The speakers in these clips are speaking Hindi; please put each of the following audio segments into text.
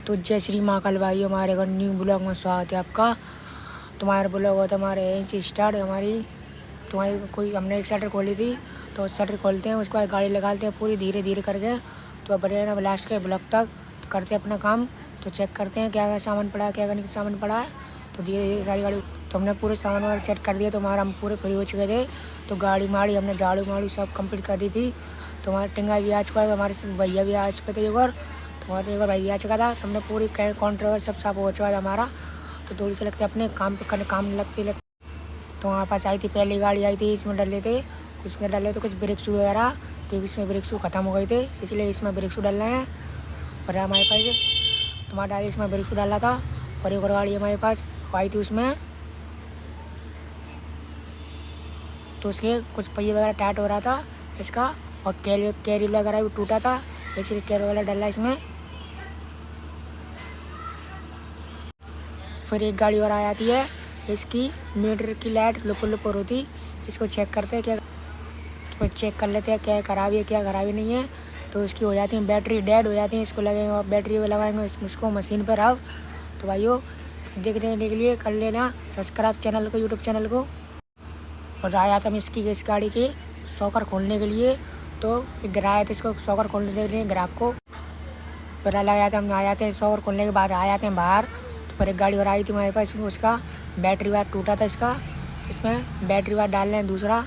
तो जय श्री महाकाल भाई, हमारे घर न्यू ब्लॉग में स्वागत है आपका। तुम्हारा ब्लॉग होता है हमारे यहीं से स्टार्ट। तुम्हारी कोई हमने एक शटर खोली थी, तो शटर खोलते हैं, उसके बाद गाड़ी लगाते हैं पूरी धीरे धीरे करके, तो बढ़िया ना लास्ट के ब्लॉक तक तो करते हैं अपना काम। तो चेक करते हैं क्या क्या सामान पड़ा है, क्या क्या सामान पड़ा है। तो धीरे धीरे सारी गाड़ी तो हमने पूरे सामान वगैरह सेट कर दिया, तो हमारा हम पूरे फ्री हो चुके थे। तो गाड़ी माड़ी हमने झाड़ू माड़ी सब कंप्लीट कर दी थी। तो हमारा टिंगा भी आ चुका है, हमारे भैया भी आ चुके थे एक बार, तो एक बार भैया आ चुका था। तो हमने पूरी काउंटर सब साफ हो चुका था हमारा। तो थोड़ी सी लगते अपने काम पे करने काम लगती। तो वहाँ पास आई थी पहली गाड़ी आई थी, इसमें डाले थे, उसमें डाले तो कुछ ब्रेक शू वगैरह, तो इसमें ब्रेक शू ख़त्म हो गए थे, इसलिए इसमें ब्रेक शू डालना है। और हमारे पास तुम्हारा डाली इसमें ब्रेक शू डाला था। और एक और गाड़ी हमारे पास आई थी उसमें, तो उसके कुछ पहिए वगैरह टाइट हो रहा था इसका, और कैरी वगैरह भी टूटा था, इसलिए कैरी वगैरह डाला इसमें। फिर एक गाड़ी और आ जाती है, इसकी मीटर की लाइट लुपुर होती, इसको चेक करते हैं क्या, तो चेक कर लेते हैं क्या खराबी है क्या खराबी नहीं है। तो इसकी हो जाती है बैटरी डेड हो जाती है, इसको लगेंगे बैटरी लगाएंगे इसको मशीन पर। अब तो भाइयों देखने के लिए कर लेना सब्सक्राइब चैनल को, यूट्यूब चैनल को। और आया था मैं इस गाड़ी के शॉकर खोलने के लिए, तो गिराया था इसको शॉकर खोलने के लिए ग्राहक को। फिर लगाया था हम, आ जाते हैं शॉकर खोलने के बाद आ जाते हैं बाहर। तो फिर एक गाड़ी और आई थी हमारे पास, उसका बैटरी वायर टूटा था इसका, इसमें बैटरी वायर डाल लें दूसरा,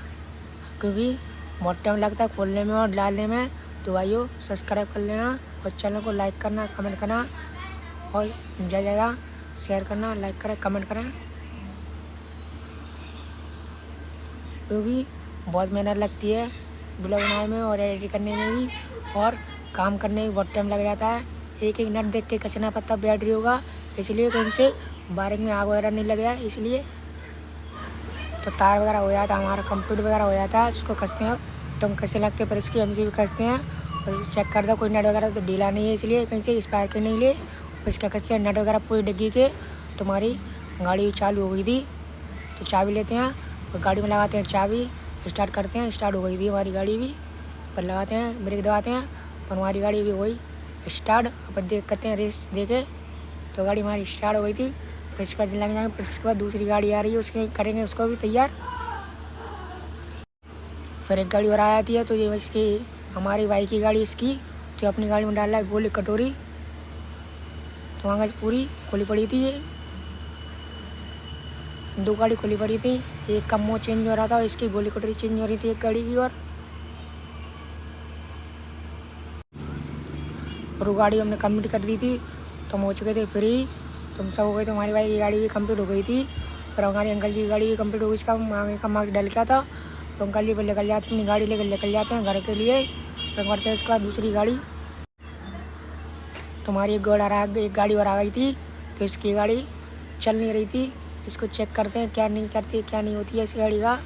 क्योंकि बहुत टाइम लगता है खोलने में और डालने में। तो भाइयों सब्सक्राइब कर लेना और चैनल को लाइक करना, कमेंट करना और ज़्यादा शेयर करना, लाइक करें कमेंट करें, क्योंकि बहुत मेहनत लगती है ब्लॉग बनाने में और एडिट करने में भी, और काम करने में बहुत टाइम लग जाता है। एक एक नट देख के कसना पड़ता बैटरी होगा, इसलिए कहीं से बारिश में आग वगैरह नहीं लग गया, इसलिए तो तार वगैरह हो जाता है हमारा, कंप्यूटर वगैरह हो जाता है, इसको कसते हैं तो हम कैसे लगते हैं, पर इसकी हमसे भी कसते हैं और चेक करते हैं कोई नट वगैरह तो ढीला नहीं है, इसलिए कहीं से एक्सपायर के नहीं ले। और इसका कसते हैं नट वगैरह पूरी डिग्गी के। तो हमारी गाड़ी चालू हो गई थी, तो चाबी लेते हैं और गाड़ी में लगाते हैं चाबी, स्टार्ट करते हैं, स्टार्ट हो गई थी हमारी गाड़ी भी। पर लगाते हैं ब्रेक दबाते हैं, पर हमारी गाड़ी भी हो गई स्टार्ट। पर देख करते हैं रेस देखे, तो गाड़ी हमारी स्टार्ट हो गई थी। फिर इसके बाद लग जाएंगे, फिर इसके बाद दूसरी गाड़ी आ रही है उसके करेंगे उसको भी तैयार। फिर एक गाड़ी और आ जाती है, तो ये इसकी हमारी भाई की गाड़ी इसकी, तो अपनी गाड़ी में डाल रहा है गोली कटोरी, तो वहाँ पूरी खुली पड़ी थी, ये दो गाड़ी खुली पड़ी थी, एक का मुँह चेंज हो रहा था और इसकी गोली कटोरी चेंज हो रही थी एक गाड़ी की। और वो गाड़ी हमने कंप्लीट कर दी थी, तो हम हो चुके थे फ्री, तो हम सब हो गए। तो हमारी भाई की गाड़ी भी कंप्लीट हो गई थी, पर हमारी अंकल जी की गाड़ी भी कंप्लीट हो गई, इसका आगे का मार्क्स डल गया था। तो अंकल जी पर निकल जाते हैं, अपनी गाड़ी लेकर निकल जाते हैं घर के लिए। तो करते हैं उसके बाद दूसरी गाड़ी, तो हमारी एक गाड़ी और आ गई थी, तो इसकी गाड़ी चल नहीं रही थी, इसको चेक करते हैं क्या नहीं करती क्या नहीं होती है इस गाड़ी का।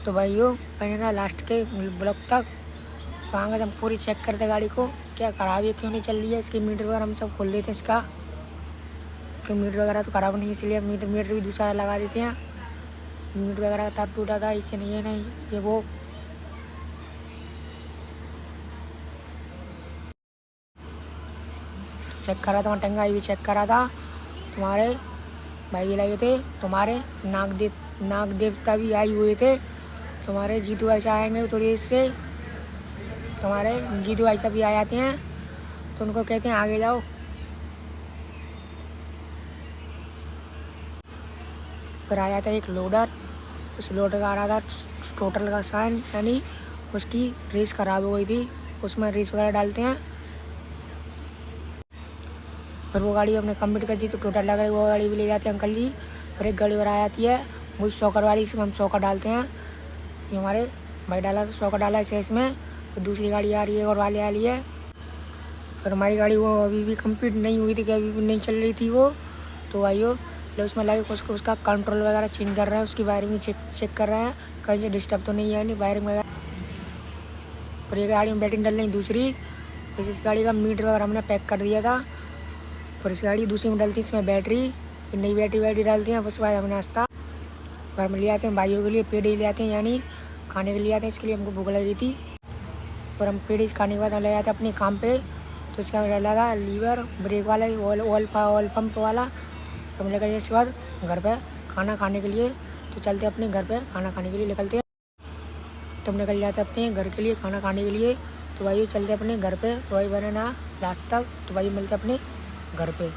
तो भाइयों पहना लास्ट के ब्लॉक तक, तो आगे हम पूरी चेक करते गाड़ी को क्या खराबी है क्यों नहीं चल रही है। इसकी मीटर वगैरह हम सब खोल देते हैं इसका, तो मीटर वगैरह तो ख़राब नहीं, इसलिए मीटर भी दूसरा लगा देते हैं। मीटर वगैरह का तार टूटा था, इससे नहीं है नहीं ये वो। चेक करा था टंगाई भी चेक करा था, तुम्हारे भाई भी लगे थे, तुम्हारे नाग देवता भी आए हुए थे, तुम्हारे जीतू भाई साहब आएंगे थोड़ी इससे, तुम्हारे जीतू भाई साहब भी आ जाते हैं, तो उनको कहते हैं आगे जाओ। फिर आ जाता है एक लोडर, उस लोडर का आ रहा था टोटल का साइन, यानी उसकी रेस ख़राब हो गई थी, उसमें रेस वगैरह डालते हैं। फिर वो गाड़ी हमने कंप्लीट कर दी, तो टोटल लगा वो गाड़ी भी ले जाते हैं अंकल जी। फिर एक गाड़ी और आ जाती है वो शॉकर वाली, इसमें हम शॉकर डालते हैं, ये हमारे भाई डाला था शॉकर डाला है इसमें। तो दूसरी गाड़ी आ रही है और वाली आ रही है। फिर हमारी गाड़ी वो अभी भी कंप्लीट नहीं हुई थी, कि अभी भी नहीं चल रही थी वो, तो भाइयों उसमें लगे उसका कंट्रोल वगैरह चेंज कर रहे हैं, उसकी वायरिंग चेक कर रहे हैं कहीं से डिस्टर्ब तो नहीं है नहीं वायरिंग वगैरह। और ये गाड़ी में बैटरी डल रही दूसरी, तो इस गाड़ी का मीटर वगैरह हमने पैक कर दिया था। और इस गाड़ी दूसरी में डलती है इसमें बैटरी, नई बैटरी डालती हैं। उसके बाद हम नाश्ता घर में ले आते हैं, भाइयों के लिए पेड़ी ले आते हैं, यानी खाने के लिए आते हैं, इसके लिए हमको भूख लगी थी। और हम पेड़ी खाने के बाद हम ले आते हैं अपने काम पे, तो इसका डाला था लीवर ब्रेक वाला ऑयल पंप वाला। तो हम लेकर इसके बाद घर पे खाना खाने के लिए तो चलते अपने घर पे खाना खाने के लिए निकलते हैं। तो हम निकल जाते अपने घर के लिए खाना खाने के लिए। तो भाई चलते अपने घर पे। तो भाई बने ना लास्ट तक। तो भाई मिलते अपने घर पे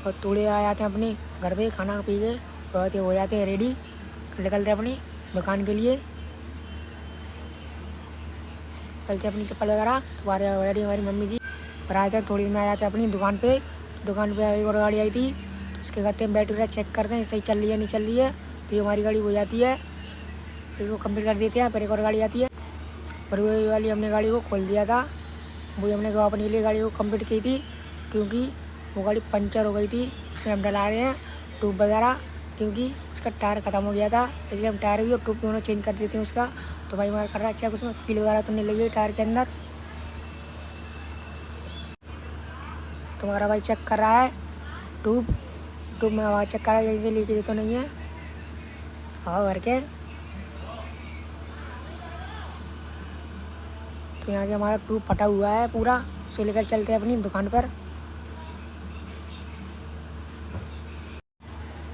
और थोड़े आ जाते हैं अपने घर पे खाना पी के। तो हो जाते हैं रेडी, निकलते हैं अपनी दुकान के लिए। चलते अपनी चप्पल वगैरह हमारी मम्मी जी पर आए थे। थोड़ी देर में आ जाते हैं अपनी दुकान पे। दुकान पे एक और गाड़ी आई थी तो उसके कहते हैं बैटरी चेक करते हैं सही चल रही है नहीं चल रही है। तो ये हमारी गाड़ी हो जाती है, फिर वो कंप्लीट कर देते हैं। फिर एक और गाड़ी आती है और वही वाली हमने गाड़ी को खोल दिया था। वही हमने अपने लिए गाड़ी को कंप्लीट की थी क्योंकि वो गाड़ी पंचर हो गई थी। उसमें हम डला रहे हैं ट्यूब वगैरह क्योंकि उसका टायर ख़त्म हो गया था, इसलिए हम टायर भी और ट्यूब दोनों चेंज कर देते हैं उसका। तो भाई हमारा कर रहा है अच्छा, उसमें कील वगैरह तो नहीं लगी टायर के अंदर। तो हमारा भाई चेक कर रहा है ट्यूब में हवा चेक कर रहा है, यहीं से लीकेज तो नहीं है हवा भर के। तो यहाँ से हमारा ट्यूब फटा हुआ है पूरा, उसे लेकर चलते हैं अपनी दुकान पर।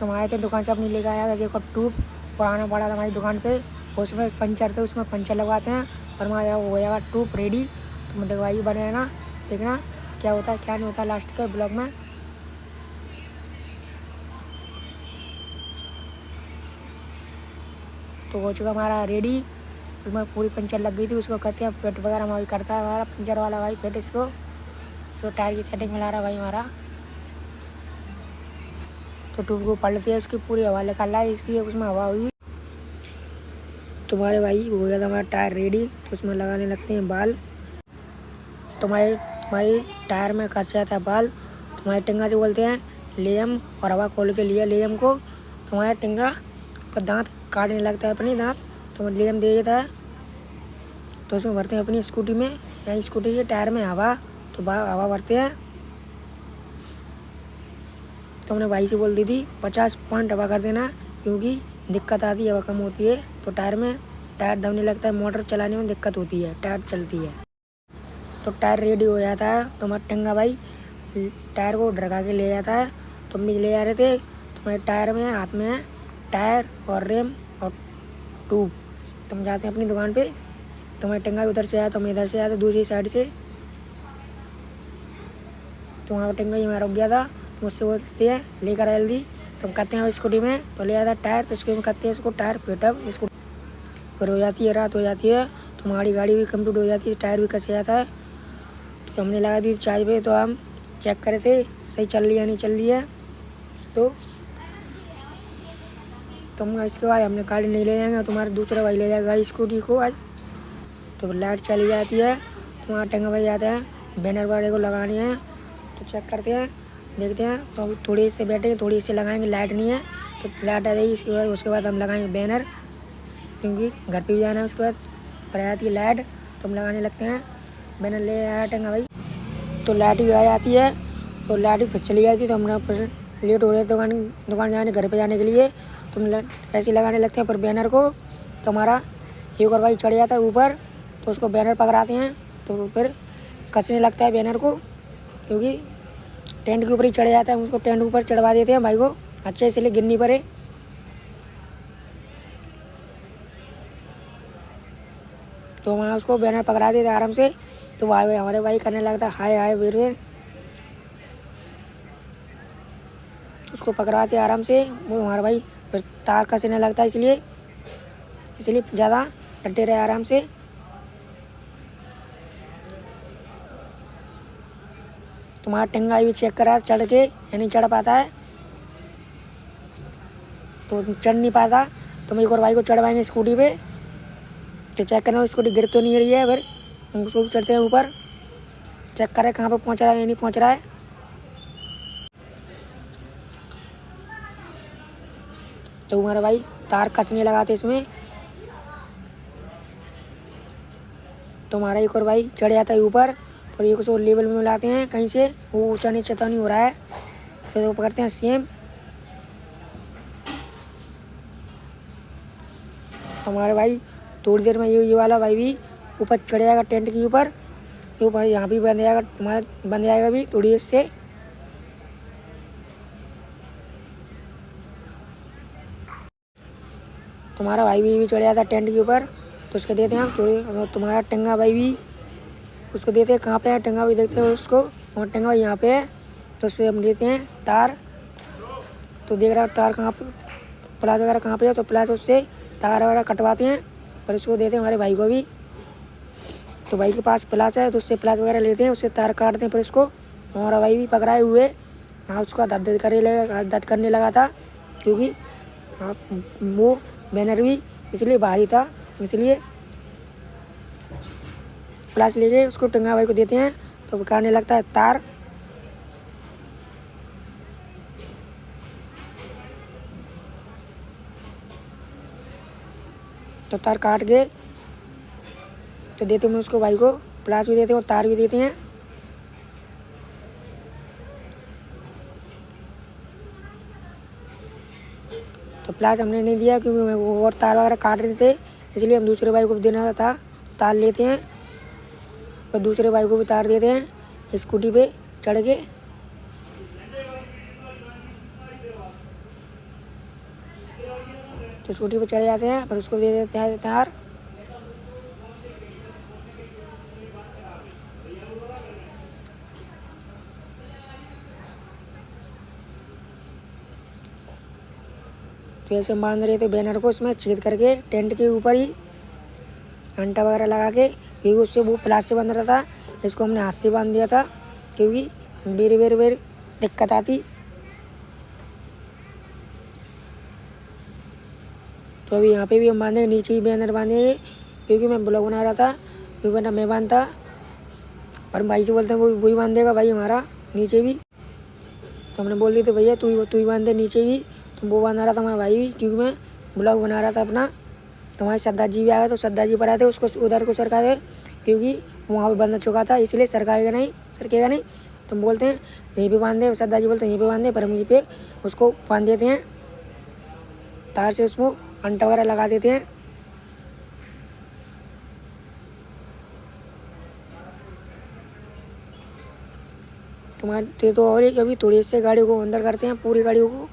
तो हम आए थे दुकान से अपनी लेकर आया था। देखो ट्यूब पुराना पड़ा था हमारी दुकान पे, उसमें पंचर थे, उसमें पंचर लगवाते हैं और हमारा हो जाएगा ट्यूब रेडी। तो मैं दवाई बने ना, देखना क्या होता है क्या नहीं होता लास्ट के ब्लॉग में। तो हो चुका हमारा रेडी, उसमें पूरी पंचर लग गई थी। उसको कहते हैं पेट वगैरह हमारी करता है हमारा पंचर वाला भाई पेट। इसको तो टायर की सेटिंग मिला रहा भाई हमारा। तो ट्यूब को पलटती है, उसकी पूरी हवा निकाल रहा है, इसकी उसमें हवा हुई। तो हमारे भाई हो गया था हमारा टायर रेडी। तो उसमें लगाने लगते हैं बाल। तो हमारी टायर में फंस जाता है बाल। तो हमारे टिंगा से बोलते हैं लेम और हवा खोल के लिए लेम को। तो हमारा टिंगा पर दांत काटने लगता है अपनी दांत, तो लेम दे देता है। तो उसमें भरते हैं अपनी स्कूटी में या स्कूटी के टायर में हवा। तो हवा भरते हैं। तो हमने भाई से बोल दी थी 50 पॉइंट हवा कर देना क्योंकि दिक्कत आती है, हवा कम होती है तो टायर में टायर दबने लगता है, मोटर चलाने में दिक्कत होती है, टायर चलती है। तो टायर रेडी हो जाता है। तो हमारा टिंगा भाई टायर को ढका के ले जाता है। तो हम भी ले जा रहे थे। तो हमारे टायर में हाथ में है टायर और रेम और ट्यूब। तो हम जाते हैं अपनी दुकान पे। तो हमारे टिंगा भी उधर से आया, तो हम इधर से आया था दूसरी साइड से। तो वहाँ पर टिंगा ही हमारा रुक गया था। तो मुझसे बोलते हैं लेकर आए जल्दी। तो हम कहते हैं स्कूटी में, तो ले आता टायर। तो उसको कहते हैं इसको टायर फिटअप। इसको फिर हो जाती है, रात हो जाती है। तो हमारी गाड़ी भी कंप्लीट हो जाती है, टायर भी कस जाता है। तो हमने लगा दी चार्ज पे। तो हम चेक करे थे सही चल रही है नहीं चल रही है। तो तुम इसके बाद हमने गाड़ी नहीं ले जाएंगे, तुम्हारा दूसरा भाई ले जाएगा गाड़ी स्कूटी को आज। तो लाइट चली जाती है। तो वहाँ टिंगा भाई जाते हैं बैनर वाले को लगानी है। तो चेक करते हैं देखते हैं। तो थोड़ी से बैठे थोड़ी से लगाएंगे, लाइट नहीं है तो लाइट आ जाएगी। उसके बाद हम लगाएंगे बैनर क्योंकि घर पे भी जाना है। उसके बाद पर आती है लाइट तो हम लगाने लगते हैं। बैनर ले आया टिंगा भाई। तो लाइट भी आ जाती है तो लाइट भी फिर चली जाती है। तो हम पर लेट हो रहे हैं दुकान जाने घर पे जाने के लिए। तो हम ऐसे लगाने लगते हैं पर बैनर को। तो हमारा एक और भाई चढ़ जाता है ऊपर। तो उसको बैनर पकड़ाते हैं। तो फिर कसने लगता है बैनर को क्योंकि टेंट के ऊपर ही चढ़ जाता है। उसको टेंट ऊपर चढ़वा देते हैं भाई को अच्छे इसलिए गिर नहीं पड़े। तो वहाँ उसको बैनर पकड़ा देते आराम से। तो वहाँ हमारे भाई करने लगता है हाय हाय वीर वीर। उसको पकड़ाते आराम से। वो हमारा भाई फिर तार कसने लगता है इसलिए ज़्यादा डटे रहे आराम से। तुम्हारा टिंगा भी चेक करा चढ़ के या नहीं चढ़ पाता है, तो चढ़ नहीं पाता। तो हम एक और भाई को चढ़वाएंगे स्कूटी पे। तो चेक करना स्कूटी गिर तो नहीं रही है। फिर उसको चढ़ते हैं ऊपर, चेक करें कहाँ पर पहुँच रहा है या नहीं पहुँच रहा है। तो हमारा भाई तार कसने लगाते इसमें। तो हमारा एक और भाई चढ़ जाता है ऊपर और एक उसको लेवल में मिलाते हैं कहीं से, वो ऊँचा नीचे तो नहीं हो रहा है। तो वो पकड़ते हैं सेम। तो हमारे भाई थोड़ी देर में ये वाला भाई भी ऊपर चढ़ जाएगा टेंट के ऊपर, तो भाई यहाँ भी बंद जाएगा, तुम्हारा बंद जाएगा भी थोड़ी देर से। तुम्हारा भाई भी चढ़ जाता टेंट के ऊपर, तो उसको देते हैं हम थोड़ी। तुम्हारा टंगा भाई भी, उसको देते हैं। कहाँ पे है टंगा भाई, देखते हैं उसको। और टंगा भाई यहाँ पे है, तो उसको हम देते हैं तार। तो देख रहा है तार कहाँ पे, प्लास वगैरह कहाँ पे है, तो प्लास उससे तार वगैरह कटवाते हैं, पर उसको देते हैं हमारे भाई को भी। तो भाई के पास प्लास है, तो उससे प्लास वगैरह लेते हैं, उससे तार काटते हैं। पर इसको हमारा भाई भी पकड़ाए हुए, हाँ उसका दर्द करने लगा था, क्योंकि हाँ वो बैनर भी इसलिए भारी था, इसलिए प्लास लेके उसको टंगा भाई को देते हैं, तो काटने लगता है तार। तो तार काट के तो देते हैं उसको भाई को, प्लास भी देते हैं और तार भी देते हैं। तो प्लास हमने नहीं दिया, क्योंकि वो और तार वगैरह काट रहे थे, इसलिए हम दूसरे भाई को भी देना था। तार लेते हैं और दूसरे भाई को भी तार देते हैं स्कूटी पे चढ़ के। तो स्कूटी पे चढ़ जाते हैं, पर उसको दे देते हैं तार। तो ऐसे बांध रहे थे बैनर को, उसमें छेद करके टेंट के ऊपर ही घंटा वगैरह लगा के, क्योंकि उससे वो प्लास से बंध रहा था। इसको हमने हाथ से बांध दिया था, क्योंकि बेर दिक्कत आती। तो अभी यहाँ पे भी हम बांधेंगे, नीचे ही बैनर बांधेंगे, क्योंकि मैं ब्लॉग बना रहा था, क्योंकि वरना मैं बांधता। पर भाई से बोलते हैं वही बांध देगा भाई हमारा नीचे भी। तो हमने बोल दिया तो भैया तू ही बांध दे नीचे भी। तो वो बांध रहा था हमारा भाई भी, क्योंकि मैं ब्लॉग बना रहा था अपना। तो हमारे सरदार जी भी आ गए, तो सरदार जी पर आए थे, उसको उधर को सरका दे, क्योंकि वहाँ पे बंद चुका था, इसलिए सरकेगा नहीं। तो हम बोलते हैं यहीं पे बांध दे, सरदार जी बोलते हैं यहीं पे बांध दे, पर हम यहीं पे उसको बांध देते हैं तार से, उसको अंटा वगैरह लगा देते हैं। तुम्हारे तो और अभी थोड़ी से गाड़ी को अंदर करते हैं, पूरी गाड़ी को।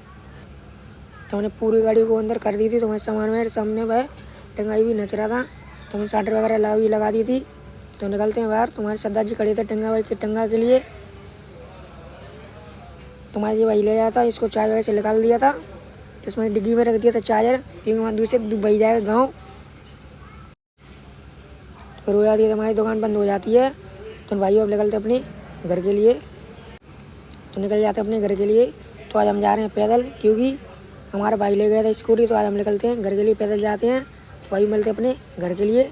तो हमने पूरी गाड़ी को अंदर कर दी थी, तो हमारे सामान में सामने वह टंगाई भी नच रहा था, तो हमने शाटर वगैरह लगा दी थी। तो निकलते हैं बाहर। तुम्हारे सरदार जी खड़े थे टंगा भाई के टंगा के लिए। तुम्हारे भाई ले जाता, इसको चार्ज वगैरह से निकाल दिया था, इसमें डिग्गी में रख दिया था चार्जर, क्योंकि वहाँ दूर से बही जाएगा गाँव। फिर हो जाती है हमारी दुकान बंद हो जाती है। तो भाई अब निकलते अपने घर के लिए, तो निकल जाते अपने घर के लिए। तो आज हम जा रहे हैं पैदल, क्योंकि हमारा भाई ले गया था स्कूटी, तो आज हम निकलते हैं घर के लिए, पैदल जाते हैं। तो भाई मिलते अपने घर के लिए।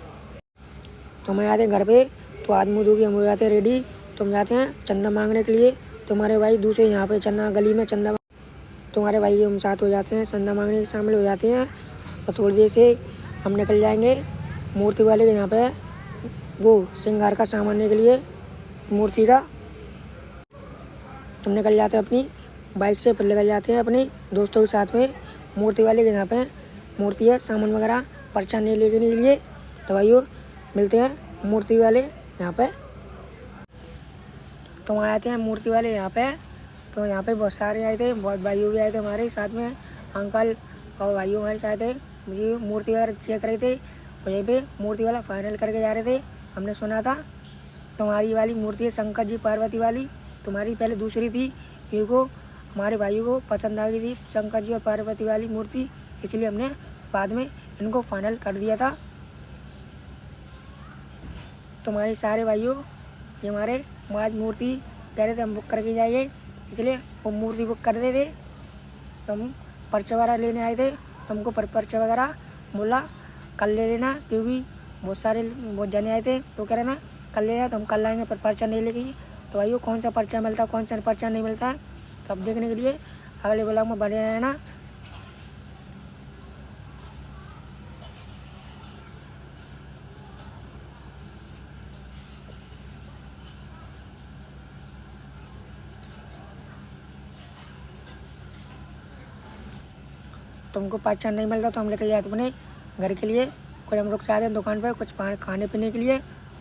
तो हम आते हैं घर पे, तो हाथ मुँह धो के हम हो जाते हैं रेडी। तो हम जाते हैं चंदा मांगने के लिए। तो हमारे भाई दूसरे यहाँ पे चंदा गली में चंदा, तुम्हारे भाई हम साथ हो जाते हैं, चंदा मांगने के शामिल हो जाते हैं। और थोड़ी देर से हम निकल जाएंगे मूर्ति वाले के यहाँ पे, वो श्रृंगार का सामान के लिए मूर्ति का। तुम निकल जाते हैं अपनी बाइक से, फिर निकल जाते हैं अपने दोस्तों के साथ में मूर्ति वाले के यहाँ पे मूर्ति है, सामान वगैरह पर्चा नहीं लेने के लिए। तो भाइयों मिलते हैं मूर्ति वाले यहाँ पे। तो वहाँ आते हैं मूर्ति वाले यहाँ पे। तो यहाँ पे बहुत सारे आए थे, बहुत भाइयों भी आए थे हमारे साथ में, अंकल और भाइयों हमारे साथ थे। मुझे मूर्ति वगैरह चेक रहे थे, और यहीं पे मूर्ति वाला फाइनल करके जा रहे थे। हमने सुना था तुम्हारी वाली मूर्ति है शंकर जी पार्वती वाली, तुम्हारी पहले दूसरी थी, क्योंकि हमारे भाइयों को पसंद आ गई थी शंकर जी और पार्वती वाली मूर्ति, इसलिए हमने बाद में इनको फाइनल कर दिया था। तुम्हारे सारे भाइयों ये हमारे आज मूर्ति कह रहे थे हम बुक करके जाइए, इसलिए वो मूर्ति बुक कर रहे थे। तो हम पर्चा वगैरह लेने आए थे, तो हमको पर्चा वगैरह बोला कल ले लेना, क्योंकि बहुत जने आए थे, तो कह रहे ना कल लेना, तो हम कल लाएंगे, पर पर्चा नहीं लेके। तो भाइयों कौन सा पर्चा मिलता है, कौन सा पर्चा नहीं मिलता है, तो अब देखने के लिए अगले ब्लॉग में बने रहना। तुमको पर्चा नहीं मिलता तो हम लेकर जाते अपने घर के लिए, फिर हम रुक जाते हैं दुकान पर कुछ खाने पीने के लिए।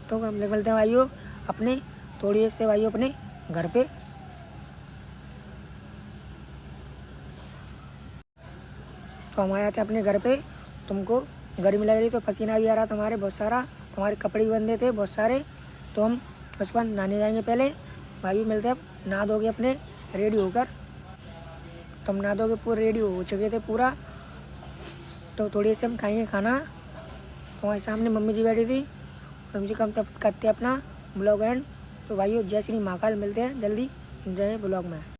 तो हम निकलते हैं भाइयों अपने थोड़ी देर से भाइयों अपने घर पे। तो हम आए थे अपने घर पे। तुमको गर्मी लग रही तो पसीना भी आ रहा था हमारे बहुत सारा, तुम्हारे कपड़े भी बंधे थे बहुत सारे। तो हम उसके बाद नहाने जाएंगे पहले भाइयों, मिलते हैं अब नहा धो के अपने रेडी होकर। तो हम नहा धो के पूरे रेडी हो चुके थे पूरा। तो थोड़ी देर से हम खाएंगे खाना। तो हमारे सामने मम्मी जी बैठी थी, मम्मी जी कम तब करते अपना ब्लॉग एंड। तो भाइयों जय श्री महाकाल, मिलते हैं जल्दी जय ब्लॉग में।